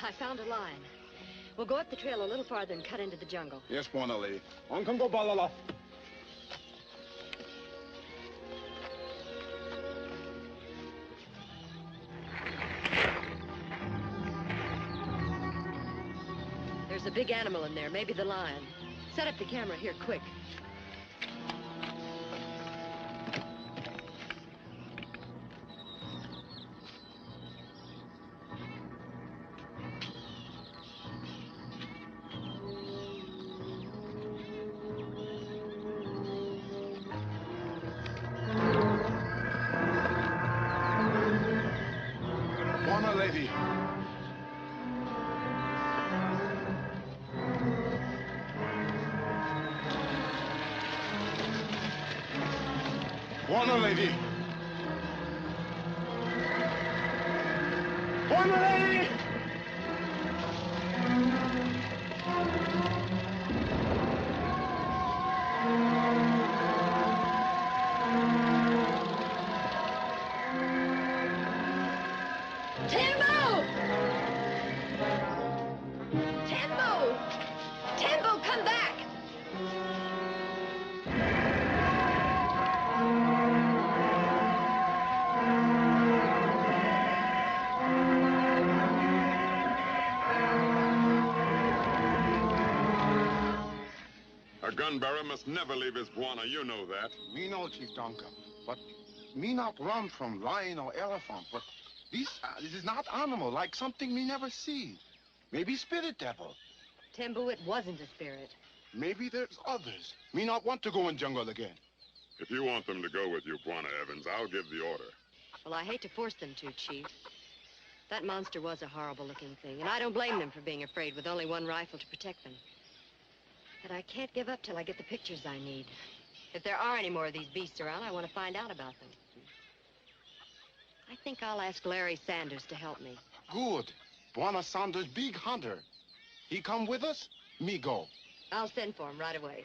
I found a line. We'll go up the trail a little farther and cut into the jungle. Yes, Buona lady. On Kongo balala. There's a big animal in there, maybe the lion. Set up the camera here, quick. Buona lady. Buona lady. Buona lady. Timbo! Timbo! Timbo, come back! A gun bearer must never leave his Buona, you know that. Me know, Chief Donka, but me not run from lion or elephant, but this is not animal, like something me never see. Maybe spirit devil. Timbo, it wasn't a spirit. Maybe there's others. Me not want to go in jungle again. If you want them to go with you, Buona Evans, I'll give the order. Well, I hate to force them to, Chief. That monster was a horrible-looking thing, and I don't blame them for being afraid with only one rifle to protect them. But I can't give up till I get the pictures I need. If there are any more of these beasts around, I want to find out about them. I think I'll ask Larry Sanders to help me. Good. Buona Sanders, big hunter. He come with us, me go. I'll send for him right away.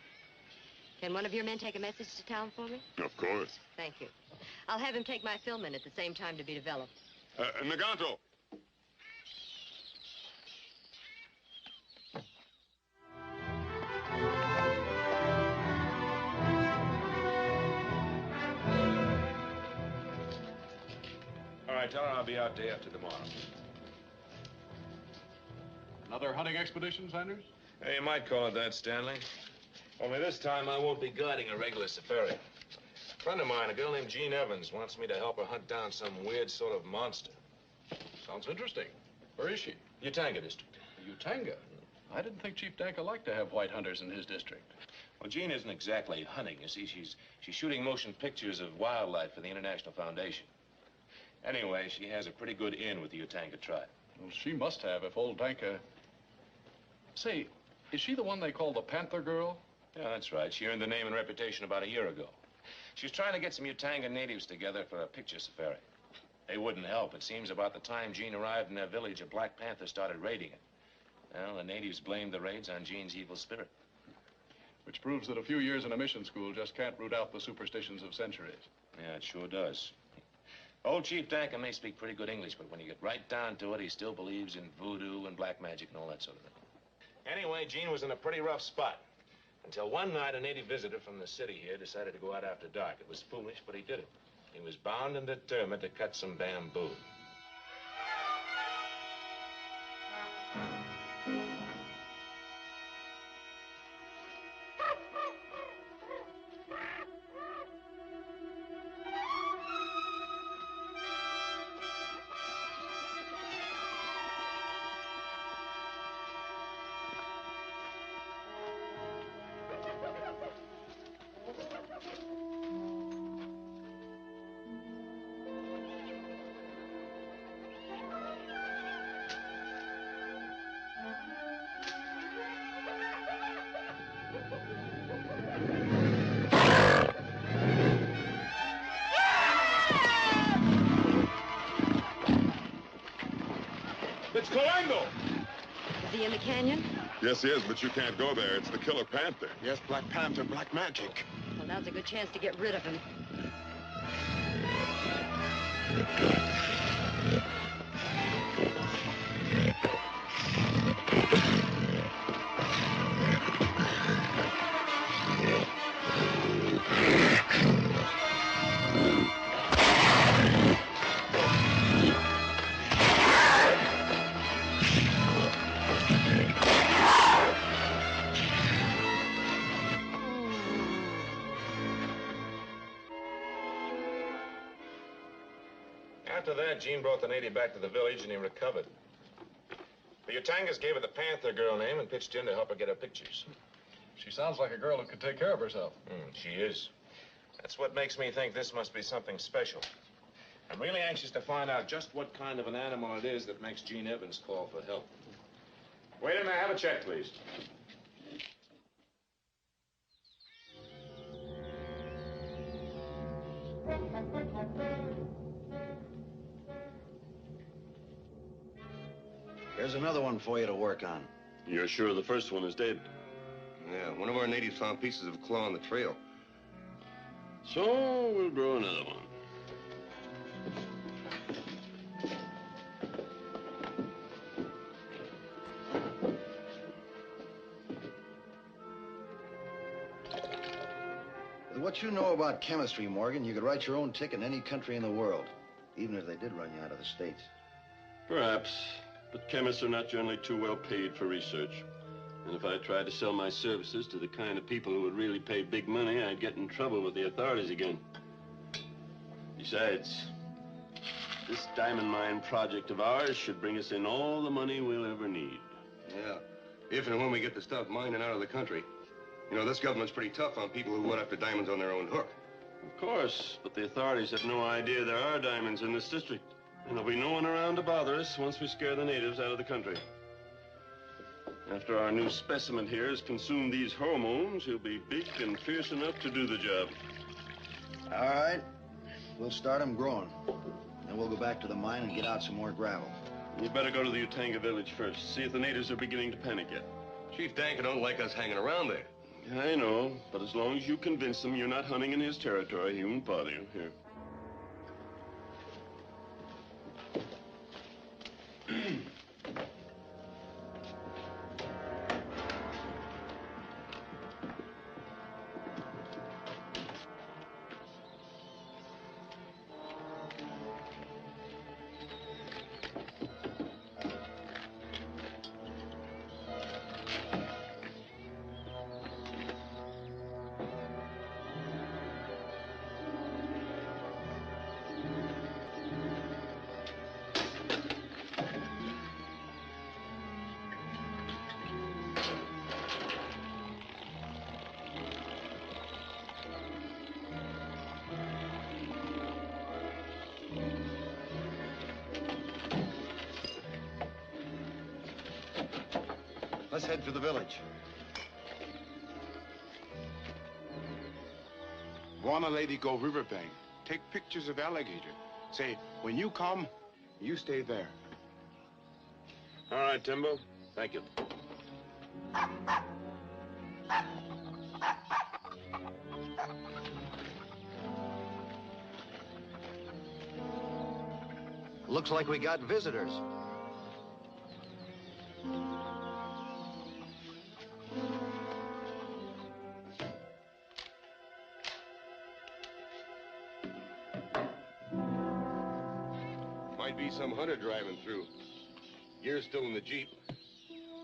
Can one of your men take a message to town for me? Of course. Thank you. I'll have him take my film in at the same time to be developed. Naganto! All right, tell her I'll be out day after tomorrow. Another hunting expedition, Sanders? Hey, you might call it that, Stanley. Only this time I won't be guiding a regular safari. A friend of mine, a girl named Jean Evans, wants me to help her hunt down some weird sort of monster. Sounds interesting. Where is she? Utanga district. Utanga? I didn't think Chief Danka liked to have white hunters in his district. Well, Jean isn't exactly hunting. You see, she's shooting motion pictures of wildlife for the International Foundation. Anyway, she has a pretty good in with the Utanga tribe. Well, she must have if old Danka... Say, is she the one they call the Panther girl? Yeah, that's right. She earned the name and reputation about a year ago. She was trying to get some Utanga natives together for a picture safari. They wouldn't help. It seems about the time Jean arrived in their village, a Black Panther started raiding it. Well, the natives blamed the raids on Jean's evil spirit. Which proves that a few years in a mission school just can't root out the superstitions of centuries. Yeah, it sure does. Old Chief Danka may speak pretty good English, but when you get right down to it, he still believes in voodoo and black magic and all that sort of thing. Anyway, Jean was in a pretty rough spot. Until one night, a native visitor from the city here decided to go out after dark. It was foolish, but he did it. He was bound and determined to cut some bamboo. he in the canyon? Yes, he is, but you can't go there. It's the killer Panther. Yes, Black Panther, black magic. Well, now's a good chance to get rid of him. After that, Gene brought the native back to the village and he recovered. The Utangas gave her the Panther girl name and pitched in to help her get her pictures. She sounds like a girl who can take care of herself. She is. That's what makes me think this must be something special. I'm really anxious to find out just what kind of an animal it is that makes Gene Evans call for help. Wait a minute, have a check, please. Here's another one for you to work on. You're sure the first one is dead? Yeah, one of our natives found pieces of claw on the trail. So we'll draw another one. With what you know about chemistry, Morgan, you could write your own ticket in any country in the world, even if they did run you out of the States. Perhaps, but chemists are not generally too well paid for research. And if I tried to sell my services to the kind of people who would really pay big money, I'd get in trouble with the authorities again. Besides, this diamond mine project of ours should bring us in all the money we'll ever need. Yeah, if and when we get the stuff mined and out of the country. You know, this government's pretty tough on people who went after diamonds on their own hook. Of course, but the authorities have no idea there are diamonds in this district. And there'll be no one around to bother us once we scare the natives out of the country. After our new specimen here has consumed these hormones, he'll be big and fierce enough to do the job. All right. We'll start them growing. Then we'll go back to the mine and get out some more gravel. You'd better go to the Utanga village first. See if the natives are beginning to panic yet. Chief Danker don't like us hanging around there. I know, but as long as you convince him you're not hunting in his territory, he won't bother you. Here. Let's head for the village. Wanna lady go riverbank. Take pictures of alligator. Say, when you come, you stay there. All right, Timbo. Thank you. Looks like we got visitors. Might be some hunter driving through. You're still in the Jeep.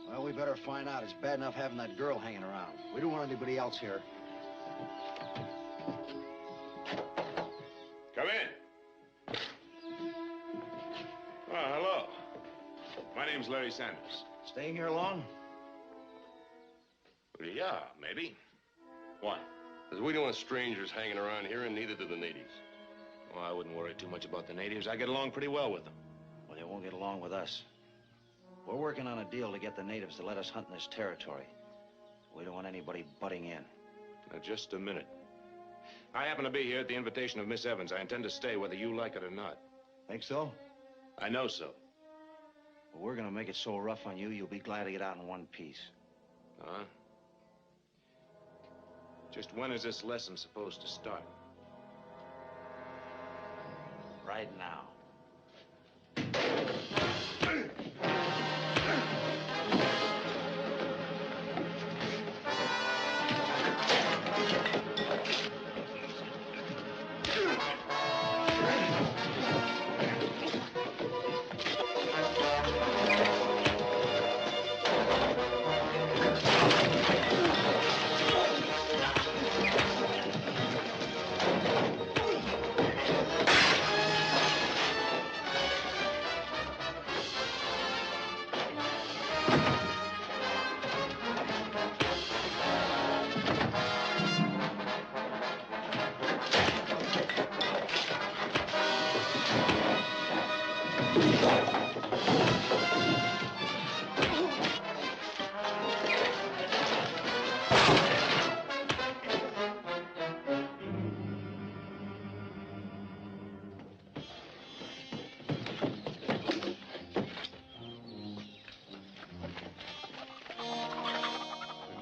Well, we better find out. It's bad enough having that girl hanging around. We don't want anybody else here. Come in. Oh, hello. My name's Larry Sanders. Staying here long? Yeah, maybe. Why? Because we don't want strangers hanging around here, and neither do the natives. Well, I wouldn't worry too much about the natives. I get along pretty well with them. Well, they won't get along with us. We're working on a deal to get the natives to let us hunt in this territory. We don't want anybody butting in. Now, just a minute. I happen to be here at the invitation of Miss Evans. I intend to stay whether you like it or not. Think so? I know so. But we're gonna make it so rough on you, you'll be glad to get out in one piece. Huh? Just when is this lesson supposed to start? Right now.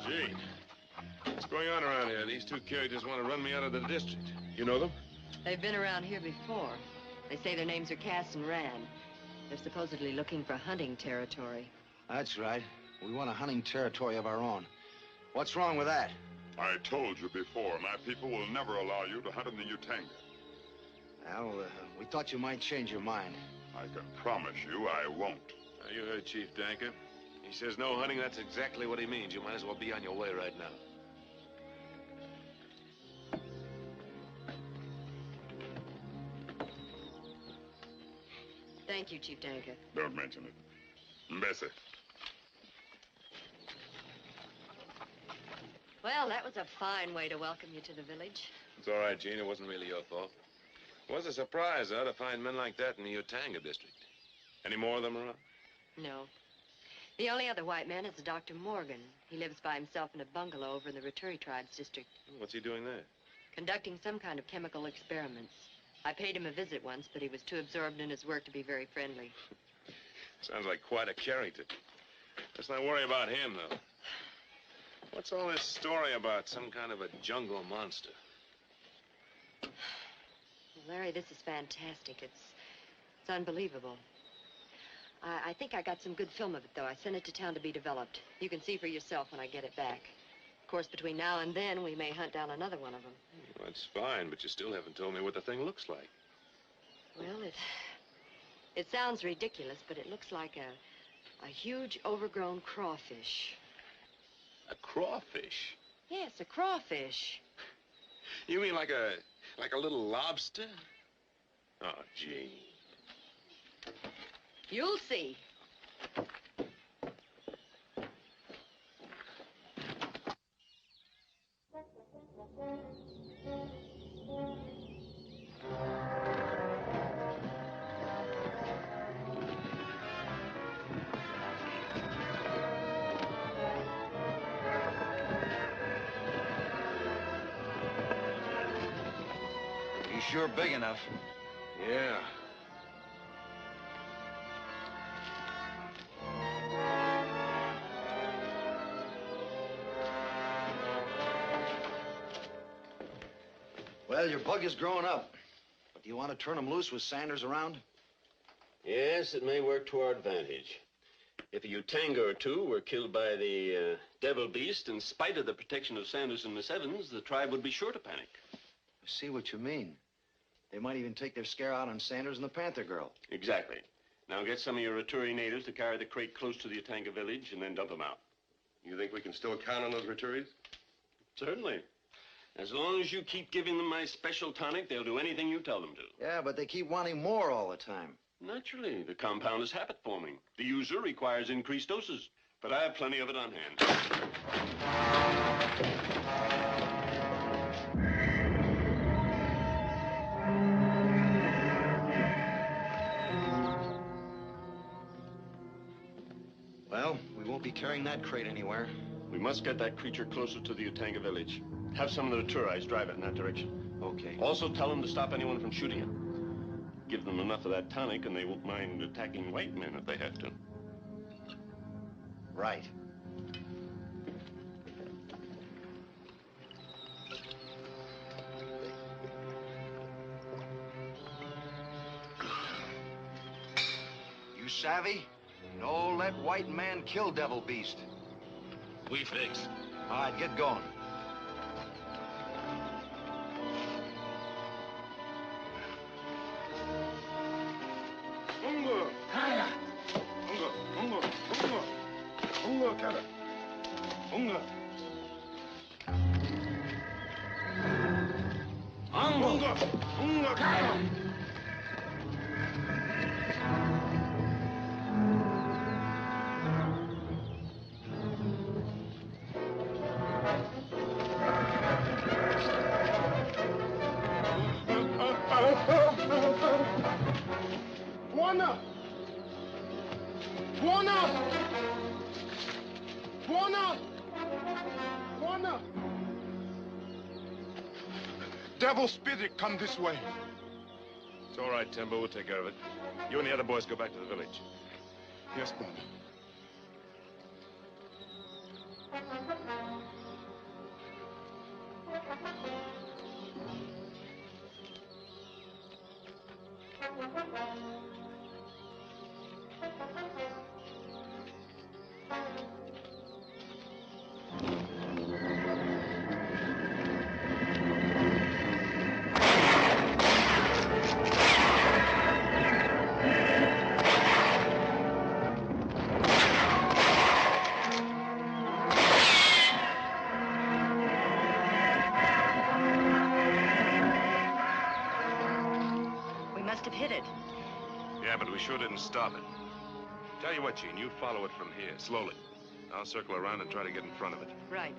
Gee, what's going on around here? These two characters want to run me out of the district. You know them? They've been around here before. They say their names are Cass and Rand. They're supposedly looking for hunting territory. That's right. We want a hunting territory of our own. What's wrong with that? I told you before, my people will never allow you to hunt in the Utanga. Well, we thought you might change your mind. I can promise you I won't. Now, you heard Chief Danker. He says no hunting, that's exactly what he means. You might as well be on your way right now. Thank you, Chief Danker. Don't mention it. Bessie. Well, that was a fine way to welcome you to the village. It's all right, Gene. It wasn't really your fault. It was a surprise, though, to find men like that in the Utanga district. Any more of them around? No. The only other white man is Dr. Morgan. He lives by himself in a bungalow over in the Ratturi Tribes district. What's he doing there? Conducting some kind of chemical experiments. I paid him a visit once, but he was too absorbed in his work to be very friendly. Sounds like quite a character. Let's not worry about him, though. What's all this story about some kind of a jungle monster? Larry, this is fantastic. It's unbelievable. I think I got some good film of it, though. I sent it to town to be developed. You can see for yourself when I get it back. Of course, between now and then, we may hunt down another one of them. Well, that's fine, but you still haven't told me what the thing looks like. Well, it sounds ridiculous, but it looks like a huge, overgrown crawfish. A crawfish? Yes, a crawfish. You mean like a little lobster? Oh, gee. You'll see. He's sure big enough. Yeah. Well, your bug is growing up. But do you want to turn him loose with Sanders around? Yes, it may work to our advantage. If a Utanga or two were killed by the devil beast, in spite of the protection of Sanders and Miss Evans, the tribe would be sure to panic. I see what you mean. They might even take their scare out on Sanders and the Panther girl. Exactly. Now get some of your Ratturi natives to carry the crate close to the Utanga village and then dump them out. You think we can still count on those Ratturis? Certainly. As long as you keep giving them my special tonic, they'll do anything you tell them to. Yeah, but they keep wanting more all the time. Naturally, the compound is habit forming. The user requires increased doses, but I have plenty of it on hand. Well, we won't be carrying that crate anywhere. We must get that creature closer to the Utanga village. Have some of the Ratturis drive it in that direction. Okay. Also tell them to stop anyone from shooting it. Give them enough of that tonic and they won't mind attacking white men if they have to. Right. You savvy? No let white man kill devil beast. We fix. All right, get going. Kongo! Kaya! Kongo! Kongo! Kongo! Kongo, Kaya! Kongo! Kongo! Kongo, Kaya! Buona! Buona! Buona! Buona! Devil spirit, come this way. It's all right, Timber. We'll take care of it. You and the other boys go back to the village. Yes, brother. We must have hit it. Yeah, but we sure didn't stop it. Tell you what, Gene, you follow it from here, slowly. I'll circle around and try to get in front of it. Right.